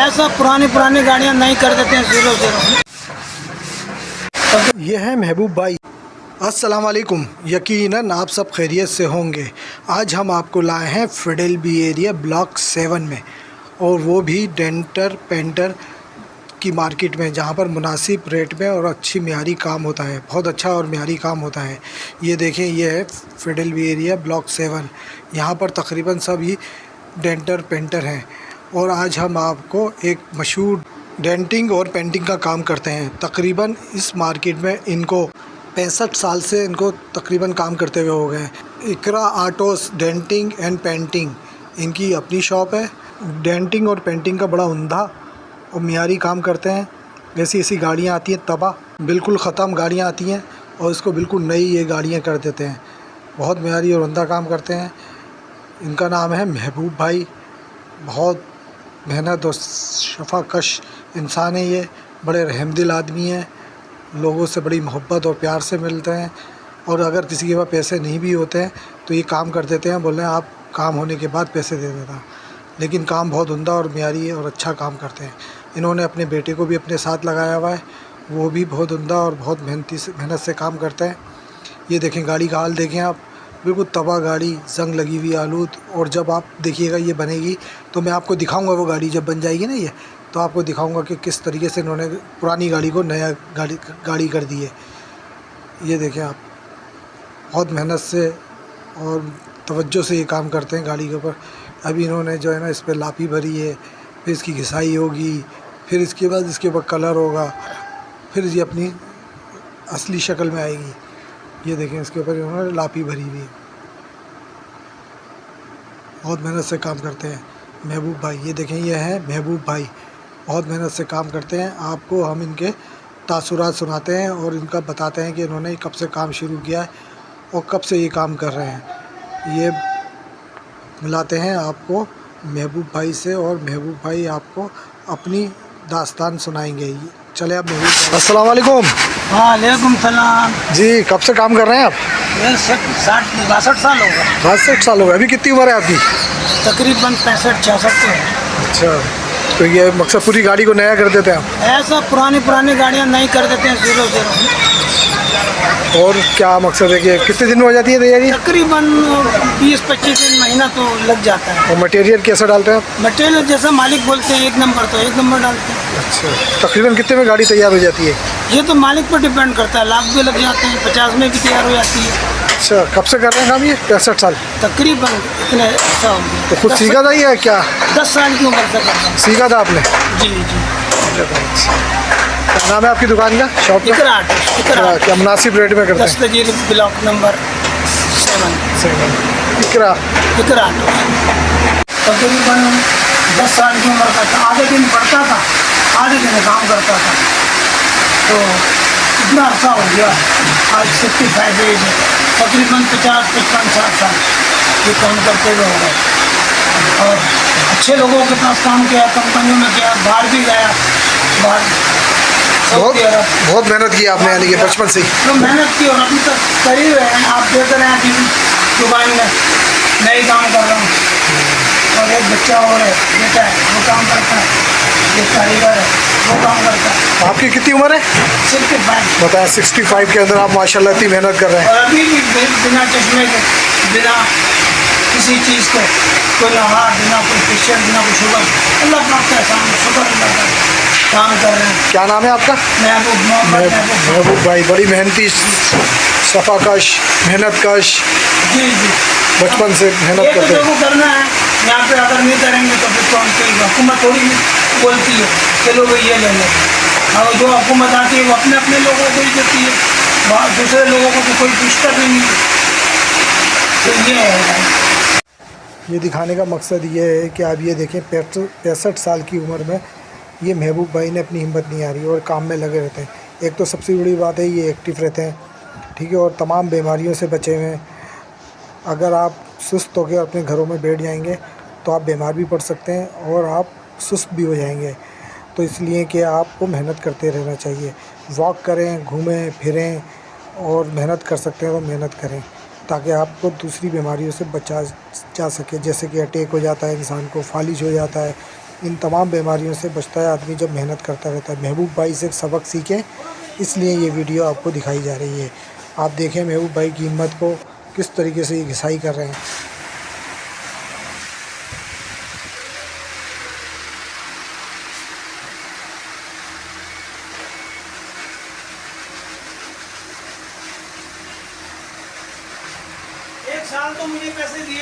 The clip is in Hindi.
ऐसा पुरानी गाड़ियाँ नहीं कर देते हैं 0-0। ये है महबूब भाई। अस्सलाम वालेकुम। यकीनन आप सब खैरियत से होंगे। आज हम आपको लाए हैं फिडेल बी एरिया ब्लॉक 7 में, और वो भी डेंटर पेंटर की मार्केट में, जहाँ पर मुनासिब रेट में और अच्छी मियारी काम होता है। बहुत अच्छा और मियारी काम होता है। ये देखें, ये है फिडेल बी एरिया ब्लॉक 7। यहाँ पर तकरीबन सभी डेंटर पेंटर हैं, और आज हम आपको एक मशहूर डेंटिंग और पेंटिंग का काम करते हैं। तकरीबन इस मार्केट में इनको 65 साल से इनको तकरीबन काम करते हुए हो गए हैं। इकरा आर्टोस डेंटिंग एंड पेंटिंग इनकी अपनी शॉप है। डेंटिंग और पेंटिंग का बड़ा उम्दा और मियारी काम करते हैं। ऐसी ऐसी गाड़ियाँ आती हैं तबाह, बिल्कुल ख़त्म गाड़ियाँ आती हैं, और इसको बिल्कुल नई ये गाड़ियाँ कर देते हैं। बहुत मियारी और उम्दा काम करते हैं। इनका नाम है महबूब भाई। बहुत मेहनत और शफ़ाकश इंसान है ये। बड़े रहमदिल आदमी हैं, लोगों से बड़ी मोहब्बत और प्यार से मिलते हैं। और अगर किसी के पास पैसे नहीं भी होते हैं तो ये काम कर देते हैं, बोल रहे हैं आप काम होने के बाद पैसे दे देना। लेकिन काम बहुत उम्दा और मियारी है और अच्छा काम करते हैं। इन्होंने अपने बेटे को भी अपने साथ लगाया हुआ है, वो भी बहुत उम्दा और बहुत मेहनत से काम करते हैं। ये देखें, गाड़ी का हाल देखें आप, बिल्कुल तबाह गाड़ी, जंग लगी हुई आलूद। और जब आप देखिएगा ये बनेगी तो मैं आपको दिखाऊंगा, वो गाड़ी जब बन जाएगी ना ये, तो आपको दिखाऊंगा कि किस तरीके से इन्होंने पुरानी गाड़ी को नया गाड़ी कर दी है। ये देखें आप, बहुत मेहनत से और तवज्जो से ये काम करते हैं गाड़ी के ऊपर। अभी इन्होंने जो है ना, इस पर लापी भरी है, फिर इसकी घिसाई होगी, फिर इसके बाद इसके ऊपर कलर होगा, फिर ये अपनी असली शक्ल में आएगी। ये देखें, इसके ऊपर इन्होंने लापी भरी हुई है। बहुत मेहनत से काम करते हैं महबूब भाई। ये देखें, ये है महबूब भाई, बहुत मेहनत से काम करते हैं। आपको हम इनके तासुरात सुनाते हैं और इनका बताते हैं कि इन्होंने कब से काम शुरू किया है और कब से ये काम कर रहे हैं। ये मिलाते हैं आपको महबूब भाई से, और महबूब भाई आपको अपनी दास्तान सुनाएंगे। चले आप महबूब भाई। अस्सलाम वालेकुम। वालेकुम सलाम जी, कब से काम कर रहे हैं आप? ये 60-62 साल हो गए। 62 साल हो गए। अभी कितनी उम्र है आपकी? तकरीबन 65-66 तो है। अच्छा, तो ये मकसद पूरी गाड़ी को नया कर देते हैं आप? ऐसा पुरानी गाड़ियाँ नहीं कर देते हैं 0-0। और क्या मकसद है कि कितने दिन में हो जाती है तैयारी? तकरीबन 20-25 दिन, महीना तो लग जाता है। और मटेरियल कैसा डालते हैं आप? मटेरियल जैसा मालिक बोलते हैं 1 नंबर, तो 1 नंबर डालते हैं। अच्छा, तकरीबन कितने में गाड़ी तैयार हो जाती है? ये तो मालिक पर डिपेंड करता है, लाख भी लग जाते हैं, 50 में भी तैयार हो जाती है। अच्छा, कब से कर रहे हैं काम ये? 65 साल। तकरीबन इतने ऐसा हो गया। तो खुद सीखा था या क्या? 10 साल की उम्र से करता हूँ। सीखा था आपने? जी जी। क्या नाम है आपकी दुकान का, शॉप का? इकरा आर्ट। क्या मुनासिब रेट में करते हैं? दस्तगीर ब्लॉक नंबर 7। इकरा आर्ट तकरीबन 10 साल की उम्र का था। आधे दिन पढ़ता था, आधे दिन काम करता था। तो इतना अर्सा हो गया, आज 65 एज है। तकरीबन 50-55-60 साल ये काम करते हुए हो गए। और अच्छे लोगों के पास काम किया, कंपनियों में किया, बाहर भी गया। बाहर बहुत मेहनत की आपने, यानी कि बचपन से ही? तो मेहनत की और अभी तक कर ही रहे हैं। आप देख रहे हैं कि दुबई में मैं ही काम कर रहा हूँ, और एक बच्चा और है, बेटा है, वो काम करता है। एक कारीगर है, वो काम करता है। आपकी कितनी उम्र है? 65। बताया 65 के अंदर आप माशाल्लाह इतनी मेहनत कर रहे हैं। और अभी भी बिना चश्मे के, बिना किसी चीज़ के, कोई आहार, बिना कोई प्रेशर, बिना कोई शुगर, अल्लाह पाक का एहसान, शुक्र अल्लाह का, काम कर रहे हैं। क्या नाम है आपका? महबूब भाई। बड़ी मेहनती, सफाकश, मेहनतकश, जी जी, बचपन से मेहनत ये तो करते हैं। जो करना है यहाँ पे, अगर नहीं करेंगे तो फिर तो हमको हुकूमत थोड़ी बोलती है कि लोग ये ले लें। और जो हुकूमत आती है वो अपने अपने लोगों को ही देती है, दूसरे लोगों को तो कोई पूछता भी नहीं है। तो ये है, ये दिखाने का मकसद ये है कि आप ये देखें, 65 साल की उम्र में ये महबूब भाई ने अपनी हिम्मत नहीं आ रही और काम में लगे रहते हैं। एक तो सबसे बड़ी बात है, ये एक्टिव रहते हैं, ठीक है, और तमाम बीमारियों से बचे हुए हैं। अगर आप सुस्त होकर अपने घरों में बैठ जाएंगे तो आप बीमार भी पड़ सकते हैं और आप सुस्त भी हो जाएंगे। तो इसलिए कि आपको मेहनत करते रहना चाहिए। वॉक करें, घूमें फिरें, और मेहनत कर सकते हैं तो मेहनत करें, ताकि आपको दूसरी बीमारियों से बचा जा सके। जैसे कि अटैक हो जाता है इंसान को, फालिज हो जाता है, इन तमाम बीमारियों से बचता है आदमी जब मेहनत करता रहता है। महबूब भाई से सबक सीखें, इसलिए ये वीडियो आपको दिखाई जा रही है। आप देखें महबूब भाई की हिम्मत को किस तरीके से ये घिसाई कर रहे हैं। एक साल तो मुझे पैसे दिए।